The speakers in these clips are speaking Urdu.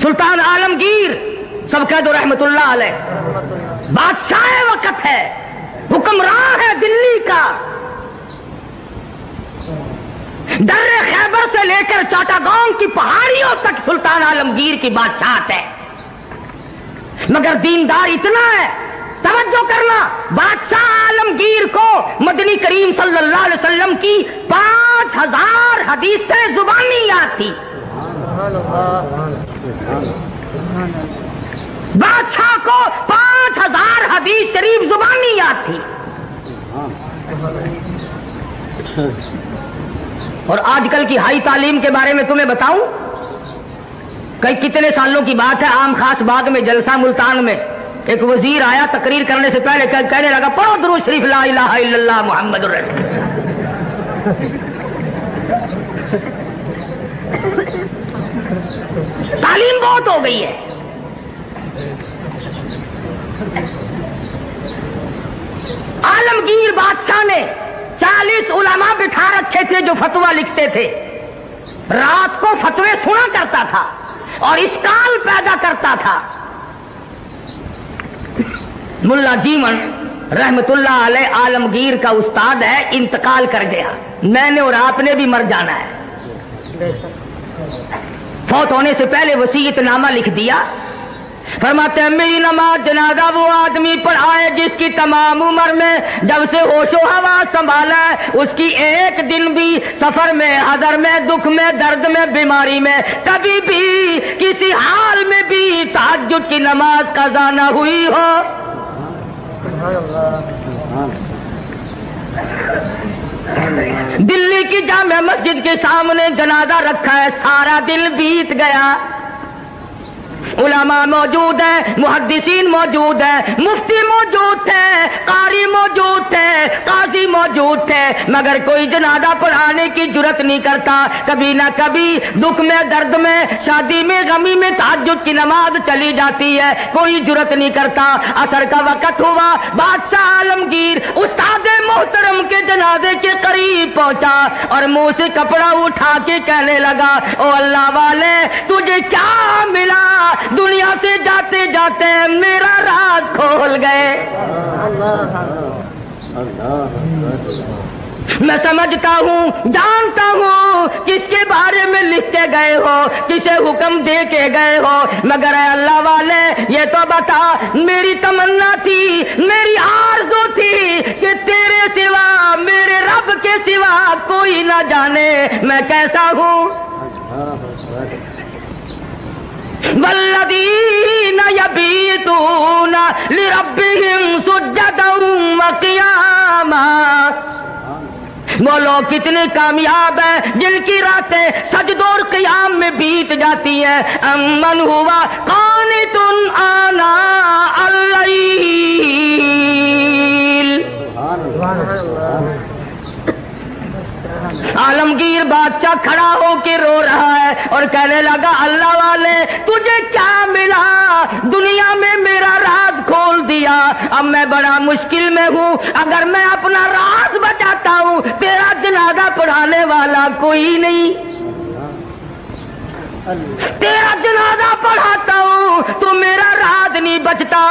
سلطان عالمگیر سب کہہ دو رحمت اللہ علیہ، بادشاہ وقت ہے، حکمران ہے دلی کا، در خیبر سے لے کر چاٹاگاؤں کی پہاڑیوں تک سلطان عالمگیر کی بادشاہت ہے، مگر دیندار اتنا ہے، توجہ کرنا، بادشاہ عالمگیر کو مدنی کریم صلی اللہ علیہ وسلم کی 5000 حدیثیں زبانی یاد تھی۔ بادشاہ کو 5000 حدیث شریف زبانی یاد تھی، اور آج کل کی ہائی تعلیم کے بارے میں تمہیں بتاؤں، کئی کتنے سالوں کی بات ہے، عام خاص باغ میں جلسہ ملتان میں ایک وزیر آیا، تقریر کرنے سے پہلے کہنے لگا پڑھو درود شریف لا الہ الا اللہ محمد الرسول اللہ۔ تعلیم بہت ہو گئی ہے، عالمگیر بادشاہ نے 40 علماء بٹھا رکھے تھے جو فتویٰ لکھتے تھے، رات کو فتوے سنا کرتا تھا اور اشکال پیدا کرتا تھا۔ ملا جیون رحمت اللہ علیہ عالمگیر کا استاد ہے، انتقال کر گیا، میں نے اور آپ نے بھی مر جانا ہے۔ فوت ہونے سے پہلے وصیت نامہ لکھ دیا، فرماتے ہیں میری نماز جنازہ وہ آدمی پڑھائے جس کی تمام عمر میں جب سے ہوش و حواس سنبھالا ہے اس کی ایک دن بھی سفر میں، حضر میں، دکھ میں، درد میں، بیماری میں کبھی بھی کسی حال میں بھی تہجد کی نماز قضا نہ ہوئی ہو۔ دلی کی جامع مسجد کے سامنے جنازہ رکھا ہے، سارا دل بیت گیا، علماء موجود ہیں، محدثین موجود ہیں، مفتی موجود تھے، قاری موجود تھے، قاضی موجود تھے، مگر کوئی جنازہ پڑھانے کی جرت نہیں کرتا۔ کبھی نہ کبھی دکھ میں، درد میں، شادی میں، غمی میں تہجد کی نماز چلی جاتی ہے، کوئی جرت نہیں کرتا۔ عصر کا وقت ہوا، بادشاہ عالمگیر استاد محترم کے جنازے کے قریب پہنچا اور منہ سے کپڑا اٹھا کے کہنے لگا او اللہ والے تجھے کیا ملا، دنیا سے جاتے جاتے میرا راز کھول گئے۔ میں سمجھتا ہوں، جانتا ہوں کس کے بارے میں لکھ کے گئے ہو، کسے حکم دے کے گئے ہو، مگر اے اللہ والے یہ تو بتا، میری تمنا تھی، میری آرزو تھی کہ تیرے سوا، میرے رب کے سوا کوئی نہ جانے میں کیسا ہوں۔ والذین یبیتون لربہم سجدا وقیاما، وہ لوگ کتنے کامیاب ہیں جن کی راتیں سجدوں اور قیام میں بیت جاتی ہیں۔ امن ہوا قانت آناء اللیل، عالمگیر بادشاہ کھڑا ہو کے رو رہا ہے اور کہنے لگا اللہ والے تجھے کیا ملا، دنیا میں میرا راز کھول دیا، اب میں بڑا مشکل میں ہوں، اگر میں اپنا راز بچاتا ہوں تیرا جنازہ پڑھانے والا کوئی نہیں، تیرا جنازہ پڑھاتا ہوں تو میرا راز نہیں بچتا،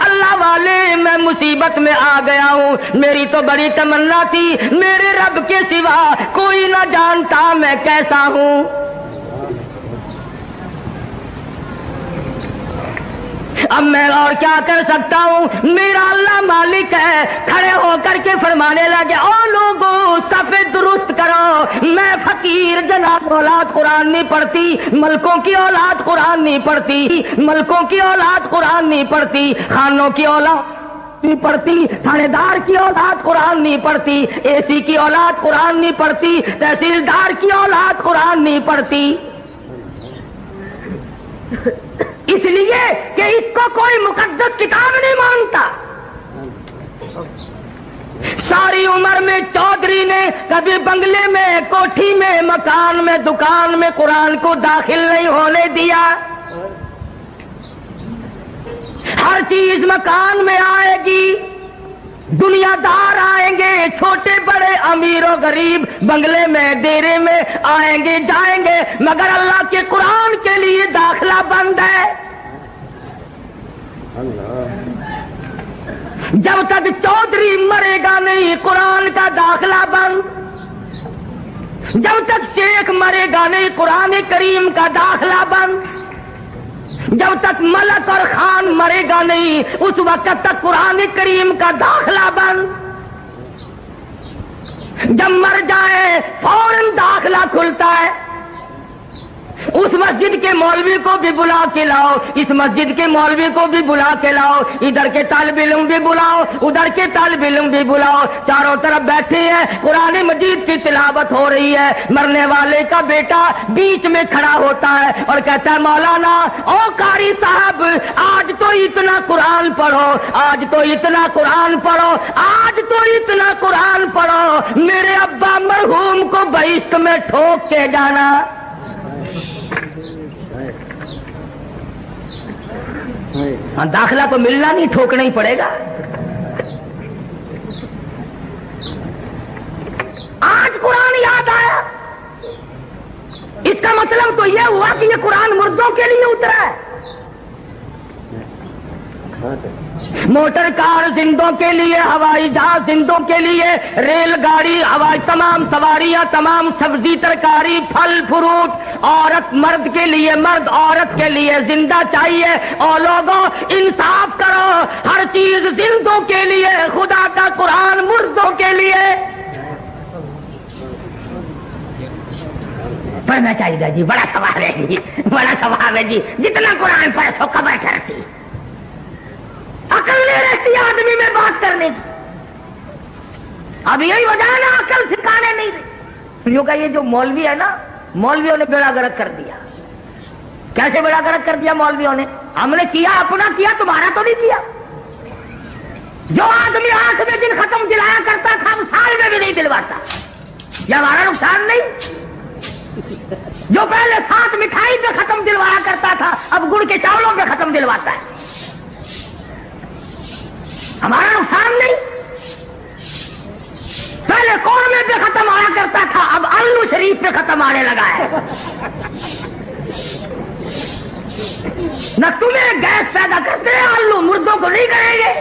اللہ والے میں مصیبت میں آ گیا ہوں، میری تو بڑی تمنا تھی میرے رب کے سوا کوئی نہ جانتا میں کیسا ہوں۔ اب میں اور کیا کر سکتا ہوں، میرا اللہ مالک ہے۔ کھڑے ہو کر کے فرمانے لگے او لوگوں صف درست کرو، میں فقیر جناب اولاد قرآن نہیں پڑھتی، ملکوں کی اولاد قرآن نہیں پڑھتی، ملکوں کی اولاد قرآن نہیں پڑھتی، خانوں کی اولاد نہیں پڑھتی، تھانے دار کی اولاد قرآن نہیں پڑھتی، اے سی کی اولاد قرآن نہیں پڑھتی، تحصیلدار کی اولاد قرآن نہیں پڑھتی، اس لیے کہ اس کو کوئی مقدس کتاب نہیں مانتا۔ ساری عمر میں چودھری نے کبھی بنگلے میں، کوٹھی میں، مکان میں، دکان میں قرآن کو داخل نہیں ہونے دیا۔ ہر چیز مکان میں آئے گی، دنیا دار آئیں گے، چھوٹے بڑے، امیر و غریب، بنگلے میں، ڈیرے میں آئیں گے جائیں گے، مگر اللہ کے قرآن کے لیے داخلہ بند ہے۔ جب تک چودھری مرے گا نہیں قرآن کا داخلہ بند، جب تک شیخ مرے گا نہیں قرآن کریم کا داخلہ بند، جب تک ملک اور خان مرے گا نہیں اس وقت تک قرآن کریم کا داخلہ بند، جب مر جائے فوراً داخلہ کھلتا ہے۔ اس مسجد کے مولوی کو بھی بلا کے لاؤ، اس مسجد کے مولوی کو بھی بلا کے لاؤ، ادھر کے طالب علم بھی بلاؤ، ادھر کے طالب علم بھی بلاؤ، چاروں طرف بیٹھے ہیں، قرآن مجید کی تلاوت ہو رہی ہے، مرنے والے کا بیٹا بیچ میں کھڑا ہوتا ہے اور کہتا ہے مولانا او قاری صاحب آج تو اتنا قرآن پڑھو، آج تو اتنا قرآن پڑھو، آج تو اتنا قرآن پڑھو، میرے ابا مرحوم کو بہشت میں ٹھوک کے جانا۔ داخلہ تو ملنا نہیں، ٹھوکنا ہی پڑے گا۔ آج قرآن یاد آیا، اس کا مطلب تو یہ ہوا کہ یہ قرآن مردوں کے لیے اترا ہے۔ موٹر کار زندوں کے لیے، ہوائی جہاز زندوں کے لیے، ریل گاڑی ہوائی تمام سواریاں، تمام سبزی ترکاری پھل فروٹ، عورت مرد کے لیے، مرد عورت کے لیے زندہ چاہیے۔ اور لوگوں انصاف کرو، ہر چیز زندوں کے لیے، خدا کا قرآن مردوں کے لیے پڑھنا چاہیے جی۔ بڑا سوال ہے جی، بڑا سوال ہے جی، جتنا قرآن پڑھے سو خبر ٹھہرتی، عقل نہیں رہتی آدمی میں بات کرنے کی۔ اب یہی وجہ ہے نا عقل ٹھکانے نہیں رہی۔ یہ جو مولوی ہے نا، مولویوں نے بیڑا گرک کر دیا۔ کیسے بیڑا گرک کر دیا مولویوں نے؟ ہم نے کیا اپنا کیا، تمہارا تو نہیں کیا۔ جو آدمی 8 میں دن ختم دلایا کرتا تھا وہ سال میں بھی نہیں دلواتا، یہ ہمارا نقصان نہیں؟ جو پہلے 7 مٹھائی پہ ختم دلوایا کرتا تھا اب گڑ کے چاولوں پہ ختم دلواتا ہے، ہمارا نقصان نہیں؟ پہلے قورمے پہ ختم آیا کرتا تھا اب آلو شریف پہ ختم آنے لگا ہے۔ نہ تمہیں گیس پیدا کرتے ہیں آلو، مردوں کو نہیں کریں گے۔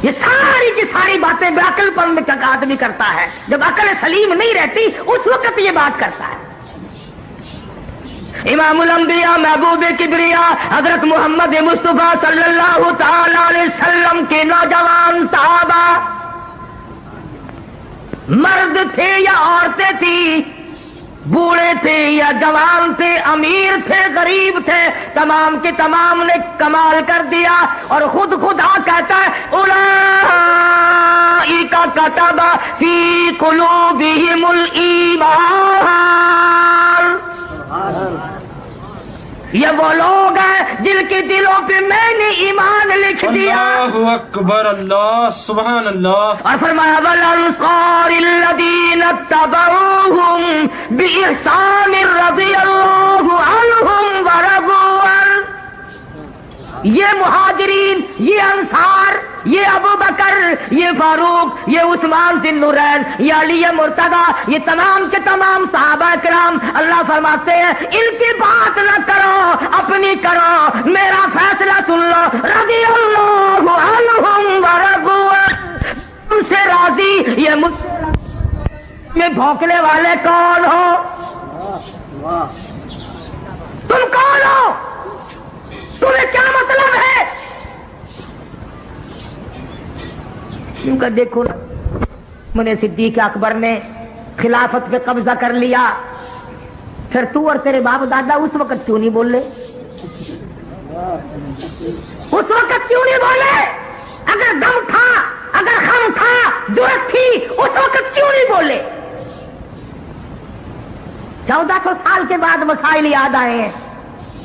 یہ ساری کی ساری باتیں بے عقل پن میں آدمی کرتا ہے، جب عقل سلیم نہیں رہتی اس وقت یہ بات کرتا ہے۔ امام الانبیاء محبوب کبریا حضرت محمد مصطفیٰ صلی اللہ تعالی علیہ وسلم کے نوجوان صحابہ، مرد تھے یا عورتیں تھیں، بوڑھے تھے یا جوان تھے، امیر تھے غریب تھے، تمام کے تمام نے کمال کر دیا۔ اور خدا کہتا ہے اولئک کتب فی قلوبہم الایمان، یہ وہ لوگ ہیں جن کے دلوں پہ میں نے ایمان لکھ دیا۔ اللہ اکبر، اللہ سبحان اللہ۔ اور فرمایا والانصار الذین اتبعوہم بإحسان رضی اللہ عنہم ورضوا عنہ، یہ مہاجرین، یہ انصار، یہ ابو بکر، یہ فاروق، یہ عثمان ذی النورین، یہ علی مرتضی، یہ تمام کے تمام صحابہ کرام، اللہ فرماتے ہیں ان کی بات نہ کرو، اپنی کرو، میرا فیصلہ سن لو، رضی اللہ عنہم ورضوا عنہ، تم سے راضی، یہ مجھ میں بھونکنے والے کون ہو؟ تم کون ہو؟ تمہیں کیا مطلب ہے؟ کیونکہ دیکھو نا، صدیق اکبر نے خلافت پہ قبضہ کر لیا، پھر تو اور تیرے باپ دادا اس وقت کیوں نہیں بولے؟ اس وقت کیوں نہیں بولے؟ اگر دم تھا، اگر خم تھا، جرأت تھی، اس وقت کیوں نہیں بولے؟ 1400 سال کے بعد مسائل یاد آئے ہیں،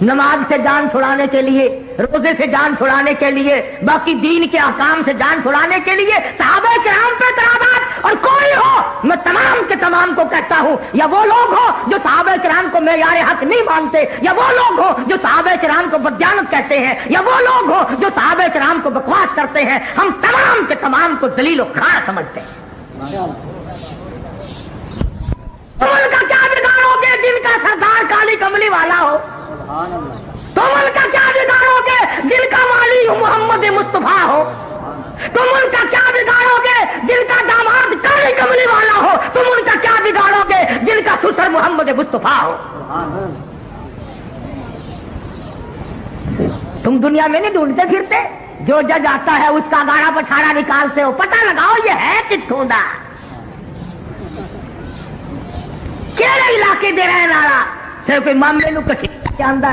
نماز سے جان چھڑانے کے لیے، روزے سے جان چھڑانے کے لیے، باقی دین کے احکام سے جان چھڑانے کے لیے، صحابہ کرام پہ اعتراضات۔ اور کوئی ہو، میں تمام کے تمام کو کہتا ہوں، یا وہ لوگ ہو جو صحابہ کرام کو معیار حق نہیں مانتے، یا وہ لوگ ہو جو صحابہ کرام کو بددیانت کہتے ہیں، یا وہ لوگ ہو جو صحابہ کرام کو بکواس کرتے ہیں، ہم تمام کے تمام کو ذلیل و خوار سمجھتے ہیں۔ ان کا کیا بگاڑو گے جن کا سردار کالی کملی والا ہو؟ تم ان کا کیا بگاڑو گے جن کا والی محمد مصطفیٰ ہو؟ تم ان کا کیا بگاڑو گے جن کا داماد کالی کملی والا ہو؟ تم ان کا کیا بگاڑو گے جن کا سسر محمد مصطفیٰ ہو؟ تم دنیا میں نہیں ڈھونڈتے پھرتے؟ جو جج آتا ہے اس کا گاڑا پٹھارا نکالتے ہو، پتہ لگاؤ یہ ہے کتوں دا، کہڑے علاقے دے رہن والا، صرف کوئی معاملے نو کسی جاندا